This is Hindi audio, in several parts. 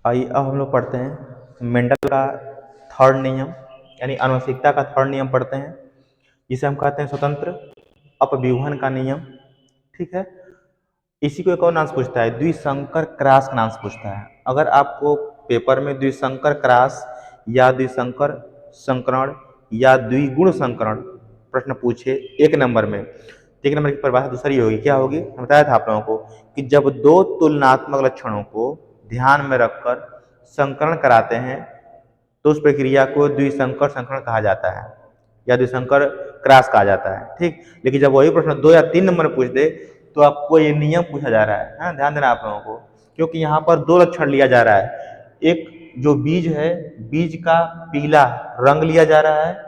आइए अब हम लोग पढ़ते हैं मेंडल का थर्ड नियम यानी आनुवंशिकता का थर्ड नियम पढ़ते हैं, जिसे हम कहते हैं स्वतंत्र अपव्यूहन का नियम। ठीक है, इसी को एक और नाम से पूछता है, द्विसंकर क्रॉस का नाम से पूछता है। अगर आपको पेपर में द्विसंकर क्रॉस या द्विसंकर संकरण या द्विगुण संकरण प्रश्न पूछे एक नंबर में, तो एक नंबर की परिभाषा दूसरी होगी, क्या होगी? हम बताया था आप लोगों को कि जब दो तुलनात्मक लक्षणों को ध्यान में रखकर संकरण कराते हैं तो उस प्रक्रिया को द्विसंकर संकरण कहा जाता है या द्विसंकर क्रॉस कहा जाता है। ठीक, लेकिन जब वही प्रश्न 2 या 3 नंबर में पूछ दे तो आपको ये नियम पूछा जा रहा है। हाँ, ध्यान देना आप लोगों को, क्योंकि यहाँ पर दो लक्षण लिया जा रहा है। एक जो बीज है, बीज का पीला रंग लिया जा रहा है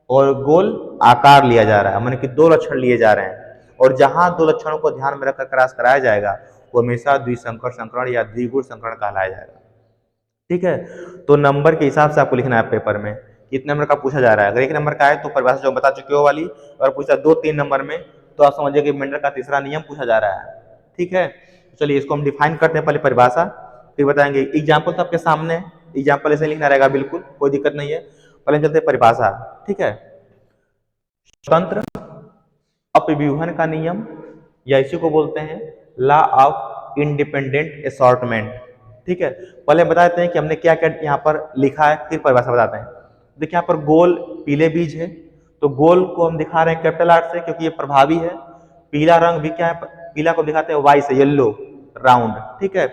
और गोल आकार लिया जा रहा है, माने कि दो लक्षण लिए जा रहे हैं। और जहां दो लक्षणों को ध्यान में रखकर क्रॉस कराया जाएगा वो हमेशा द्विसंकर संकरण या द्विगुण संकरण कहलाया जाएगा। ठीक है, तो नंबर के हिसाब से आपको लिखना है पेपर में कितने नंबर का पूछा जा रहा है। अगर एक नंबर का है तो परिभाषा जो बता चुके हो वाली, अगर पूछा 2-3 नंबर में तो आप समझिए कि मेंडल का तीसरा नियम पूछा जा रहा है। ठीक है, चलिए इसको हम डिफाइन करते हैं, पहले परिभाषा फिर बताएंगे। एग्जाम्पल तो आपके सामने है, एग्जाम्पल ऐसे लिखना रहेगा, बिल्कुल कोई दिक्कत नहीं है। पहले चलते हैं परिभाषा। ठीक है, स्वतंत्र अपव्यूहन का नियम या इसी को बोलते हैं लॉ ऑफ इंडिपेंडेंट असॉर्टमेंट। ठीक है, पहले बता देते हैं कि हमने क्या क्या यहाँ पर लिखा है, फिर परिभाषा बताते हैं। देखिए यहाँ पर गोल पीले बीज है, तो गोल को हम दिखा रहे हैं कैपिटल आर से क्योंकि ये प्रभावी है। पीला रंग भी क्या है, पीला को दिखाते हैं वाई से, येलो राउंड। ठीक है,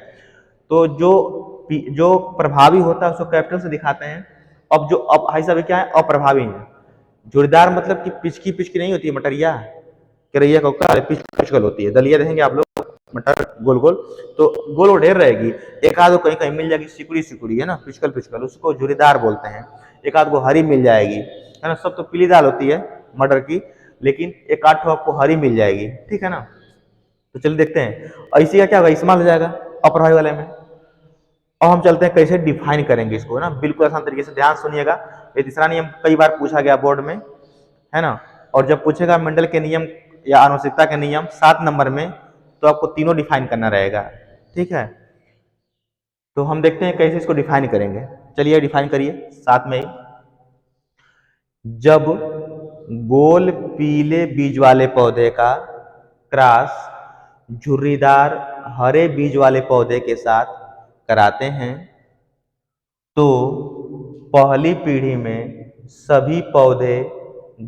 तो जो प्रभावी होता है उसको कैपिटल से दिखाते हैं। अब जो अब भाई साहब क्या है, अप्रभावी है। जोड़ीदार मतलब कि पिचकी पिचकी नहीं होती है मटरिया, करैया को पिचकल होती है। दलिया देखेंगे आप लोग मटर गोल गोल, तो गोल वो ढेर रहेगी, एक आध कहीं कहीं मिल जाएगी सिकुड़ी सिकुड़ी, है ना, पिचकल पिचकल, उसको जुरीदार बोलते हैं। एक आध को हरी मिल जाएगी, है ना, सब तो पीली दाल होती है मटर की, लेकिन एक आध आपको हरी मिल जाएगी। ठीक है ना, तो चलिए देखते हैं। और इसी का क्या होगा, इस्तेमाल हो जाएगा अप्रभावी वाले में। और हम चलते हैं कैसे डिफाइन करेंगे इसको, ना बिल्कुल आसान तरीके से, ध्यान सुनिएगा। ये तीसरा नियम कई बार पूछा गया बोर्ड में, है ना, और जब पूछेगा मेंडल के नियम या आनुवंशिकता के नियम 7 नंबर में तो आपको तीनों डिफाइन करना रहेगा। ठीक है, तो हम देखते हैं कैसे इसको डिफाइन करेंगे। चलिए डिफाइन करिए साथ में ही। जब गोल पीले बीज वाले पौधे का क्रॉस झुर्रीदार हरे बीज वाले पौधे के साथ कराते हैं तो पहली पीढ़ी में सभी पौधे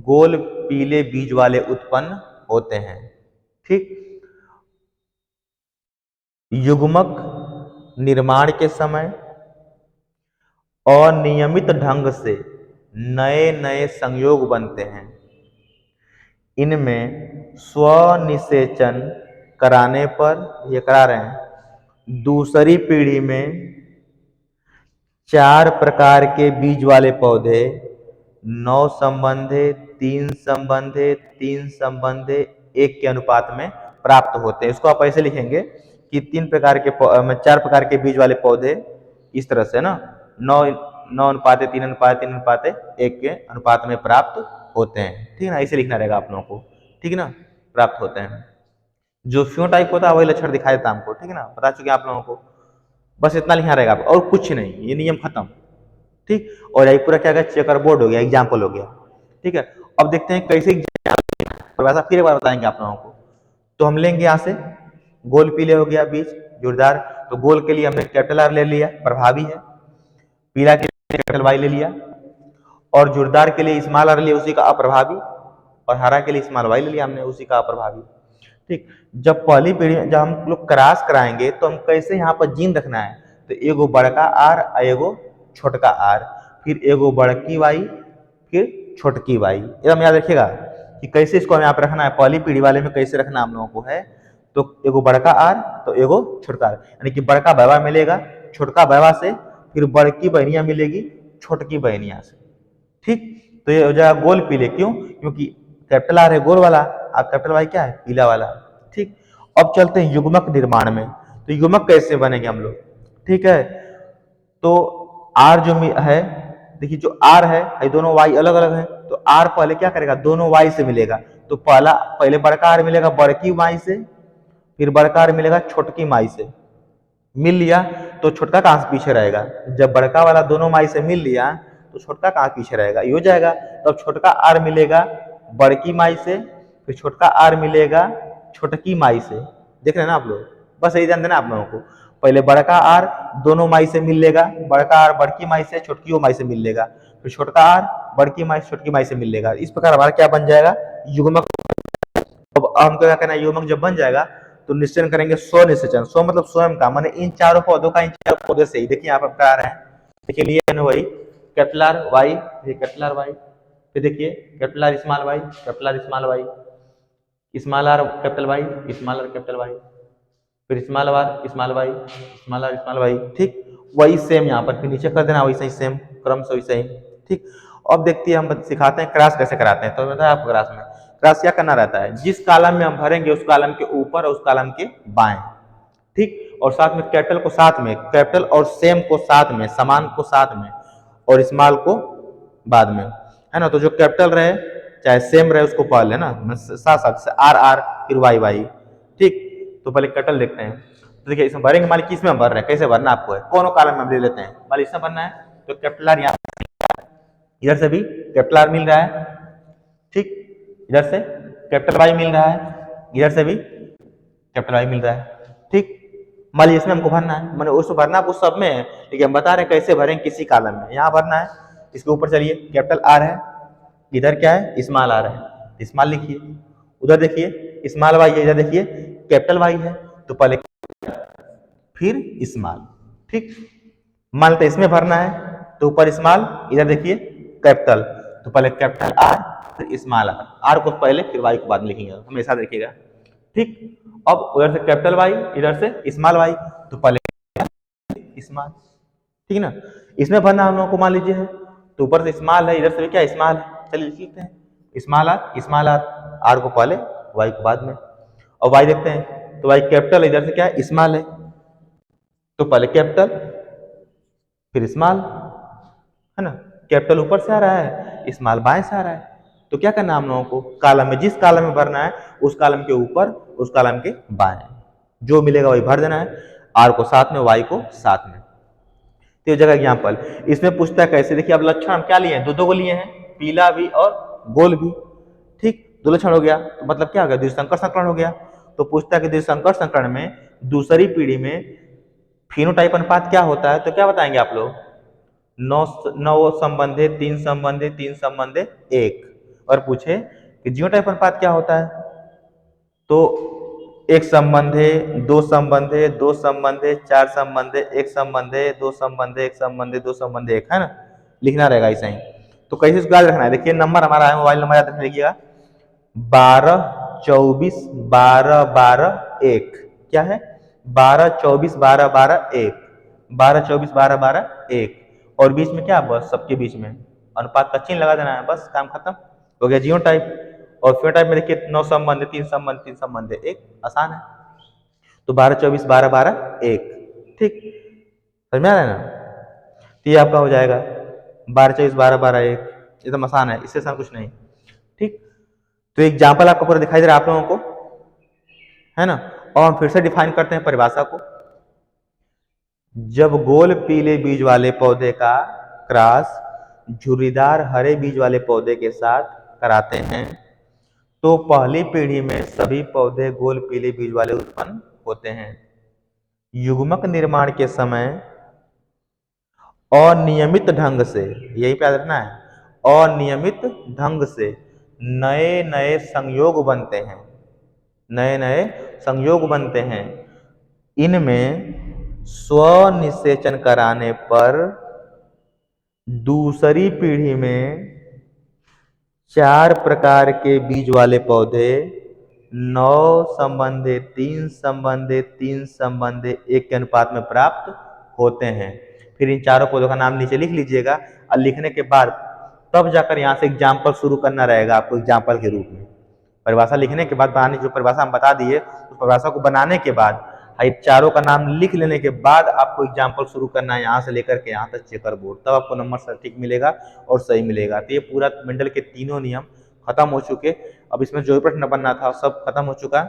गोल पीले बीज वाले उत्पन्न होते हैं। ठीक, युग्मक निर्माण के समय अनियमित ढंग से नए नए संयोग बनते हैं। इनमें स्वनिषेचन कराने पर, ये करा रहे हैं, दूसरी पीढ़ी में 4 प्रकार के बीज वाले पौधे 9 संबंधे 3 संबंधे 3 संबंधे 1 के अनुपात में प्राप्त होते हैं। इसको आप ऐसे लिखेंगे कि 4 प्रकार के बीज वाले पौधे इस तरह से ना 9 अनुपात 3 अनुपात 3 अनुपात 1 के अनुपात में प्राप्त होते हैं। ठीक है ना, ऐसे लिखना रहेगा आप लोगों को। ठीक है ना, प्राप्त होते हैं। जो फिनोटाइप होता है वही लक्षण दिखाई देता है हमको। ठीक है ना, बता चुके आप लोगों को, बस इतना लिखना रहेगा और कुछ नहीं, ये नियम खत्म। ठीक, और यही पूरा क्या गया, चेकर बोर्ड हो गया, एग्जाम्पल हो गया। ठीक है, अब देखते हैं कैसे वैसा फिर एक बार बताएंगे आप लोगों को। तो हम लेंगे यहाँ से गोल पीले हो गया बीज जोरदार, तो गोल के लिए हमने कैपिटल आर ले लिया, प्रभावी है। पीला के लिए कैपिटल वाई ले लिया, और जोरदार के लिए स्मॉल आर लिया, उसी का अप्रभावी, और हरा के लिए स्मॉल वाई ले लिया हमने, उसी का अप्रभावी। ठीक, जब पहली पीढ़ी जब हम लोग क्रॉस कराएंगे तो हम कैसे यहाँ पर जीन रखना है, तो एगो बड़का आर और एगो छोटका आर, फिर एगो बड़की वाई फिर छोटकी वाई। एकदम याद रखिएगा कि कैसे इसको हमें यहाँ पर रखना है, पहली पीढ़ी वाले में कैसे रखना हम लोगों को है। तो एगो बड़का आर तो एगो छोटका आर, यानी कि बड़का बैवा मिलेगा छोटका बैवा से, फिर बड़की बहनिया मिलेगी छोटकी बहनिया से। ठीक, तो ये हो जाएगा गोल पीले, क्यों, क्योंकि कैपिटल आर है गोल वाला और कैपिटल वाई क्या है, पीला वाला। ठीक, अब चलते हैं युग्मक निर्माण में। तो युग्मक कैसे बनेंगे हम लोग, ठीक है, तो आर जो है, देखिए जो आर है, ये दोनों वाई अलग अलग है, तो आर पहले क्या करेगा, दोनों वाई से मिलेगा, तो पहले बड़का आर मिलेगा बड़की वाई से, फिर बड़का आर मिलेगा छोटकी माई से, मिल लिया तो छोटका कहाँ से पीछे रहेगा? जब बड़का वाला दोनों माई से मिल लिया तो छोटका कहाँ पीछे रहेगा? ये हो जाएगा। तो अब छोटका आर मिलेगा बड़की माई से, फिर छोटका आर मिलेगा छोटकी माई से। देख रहे हैं ना आप लोग? बस यही ध्यान देना आप लोगों को। पहले बड़का आर दोनों माई से मिल लेगा, बड़का आर बड़की माई से छोटकी माई से मिल लेगा, फिर छोटका आर बड़की माई से छोटकी माई से मिल लेगा। इस प्रकार हमारा क्या बन जाएगा? युग्मक। अब हमको क्या करना है? युग्मक जब बन जाएगा तो निश्चय करेंगे स्व निश्चय। स्व मतलब स्वयं का, माने इन चारों पौधों का इन चारों पौधों से ही। देखिए यहाँ पर बता रहे हैं, देखिए लिए वही कैपिटल आर वाई, ये कैपिटल आर वाई, फिर देखिए capital R small Y, capital R small Y, small R capital Y, small R capital Y, फिर small R small Y, small R small Y. ठीक, वही सेम यहाँ पर फिर नीचे कर देना, वही सही सेम क्रम से वही सही। ठीक, अब देखिए हम सिखाते हैं क्रॉस कैसे कराते हैं। तो बताया आपको क्रॉस में क्रॉस क्या करना रहता है? जिस कॉलम में हम भरेंगे उस कॉलम के ऊपर और उस कॉलम के बाएं। ठीक, और साथ में कैपिटल को साथ में, कैपिटल और सेम को साथ में, समान को साथ में, और स्मॉल को बाद में, है ना? तो जो कैपिटल रहे चाहे सेम रहे उसको पहले ना साथ साथ आर आर फिर वाई वाई। ठीक, तो पहले कैपिटल देखते हैं। तो देखिए इसमें भरेंगे, मान लीजिए किसमें भर रहे हैं, कैसे भरना आपको है, कौन कॉलम में हम ले लेते हैं। मान लीजिए इसमें भरना है तो कैपिटल आर यहाँ, इधर से भी कैपिटल आर मिल रहा है। ठीक, इधर से कैपिटल वाई मिल रहा है, इधर से भी कैपिटल वाई मिल रहा है। ठीक, मान लीजिए इसमें हमको भरना है, मैंने उसको भरना उस सब में है, लेकिन हम बता रहे हैं कैसे भरें किसी कॉलम में। यहाँ भरना है, इसके ऊपर चलिए कैपिटल आर है, इधर क्या है स्मॉल आर है, स्मॉल लिखिए। उधर देखिए स्मॉल वाई है, इधर देखिए कैपिटल वाई है, तो पहले फिर स्मॉल। ठीक, मान लेते इसमें भरना है तो ऊपर स्मॉल, इधर देखिए कैपिटल, तो पहले कैपिटल आर फिर स्मॉल आर, आर को पहले फिर वाई को बाद में लिखेंगे, हमेशा देखिएगा। ठीक, अब उधर से कैपिटल वाई, इधर से स्मॉल वाई, तो पहले स्मॉल। ठीक ना, इसमें भरना हम लोगों को मान लीजिए है, तो ऊपर से स्मॉल है, इधर से भी क्या स्मॉल है, चलिए लिख लेते हैं स्मॉल आर, आर को पहले वाई को बाद में। और वाई देखते हैं तो वाई कैपिटल, इधर से क्या है स्मॉल है, तो पहले कैपिटल फिर स्मॉल, है ना? कैपिटल ऊपर से आ रहा है, स्मॉल बाएं से आ रहा है, तो क्या करना हम लोगों को? कॉलम में, जिस कॉलम में भरना है उस कॉलम के ऊपर उस कॉलम के बाएं, जो मिलेगा वही भर देना है, आर को साथ में वाई को साथ में। तो जगह एग्जाम्पल इसमें पूछता है कैसे। देखिए अब लक्षण हम क्या लिए हैं? दो को लिए हैं, पीला भी और गोल भी। ठीक, दो लक्षण हो गया, तो मतलब क्या हो गया? द्विसंकर संकरण हो गया। तो पूछता है कि द्विसंकर संकरण में दूसरी पीढ़ी में फिनोटाइप अनुपात क्या होता है? तो क्या बताएंगे आप लोग? 9 संबंधे 3 संबंधे 3 संबंधे 1। और पूछे कि जीनोटाइप अनुपात क्या होता है? तो 1 संबंधे 2 संबंधे 2 संबंधे 4 संबंधे 1 संबंधे 2 संबंधे 1 संबंधे 2 संबंधे 1, है ना? लिखना रहेगा ऐसा ही। तो कैसे इसको याद रखना है? देखिए नंबर हमारा है, मोबाइल नंबर याद रखने लिखिएगा 12 24 12 12 1। क्या है? 12 24 12 12 1, 12 24 12 12 1, और बीच में क्या? बस सबके बीच में अनुपात का चिन्ह लगा देना है, बस काम खत्म हो गया। जीनोटाइप। और फिनोटाइप में देखिए 9 संबंध 3 संबंध 3 संबंध 1, आसान है। तो 12 24 12 12 1। ठीक, समझ में आ रहा है ना? तो ये आपका हो जाएगा 12 24 12 12 1, एकदम आसान है, इससे आसान कुछ नहीं। ठीक, तो एग्जाम्पल आपको पूरा दिखाई दे रहा है आप लोगों को, है ना? और हम फिर से डिफाइन करते हैं परिभाषा को। जब गोल पीले बीज वाले पौधे का क्रॉस झुर्रीदार हरे बीज वाले पौधे के साथ कराते हैं तो पहली पीढ़ी में सभी पौधे गोल पीले बीज वाले उत्पन्न होते हैं। युग्मक निर्माण के समय अनियमित ढंग से, यही पे याद रखना है, अनियमित ढंग से नए नए संयोग बनते हैं, नए नए संयोग बनते हैं। इनमें स्वनिषेचन कराने पर दूसरी पीढ़ी में 4 प्रकार के बीज वाले पौधे 9 संबंधे 3 संबंधे 3 संबंधे 1 के अनुपात में प्राप्त होते हैं। फिर इन चारों पौधों का नाम नीचे लिख लीजिएगा, और लिखने के बाद तब जाकर यहाँ से एग्जाम्पल शुरू करना रहेगा आपको, एग्जाम्पल के रूप में। परिभाषा लिखने के बाद, बनाने जो परिभाषा हम बता दिए उस परिभाषा को बनाने के बाद, चारों का नाम लिख लेने के बाद आपको एग्जाम्पल शुरू करना है, यहाँ से लेकर के यहाँ तक चेकर बोर्ड, तब आपको नंबर सटीक मिलेगा और सही मिलेगा। तो ये पूरा मेंडल के तीनों नियम खत्म हो चुके। अब इसमें जो भी प्रश्न बनना था सब खत्म हो चुका।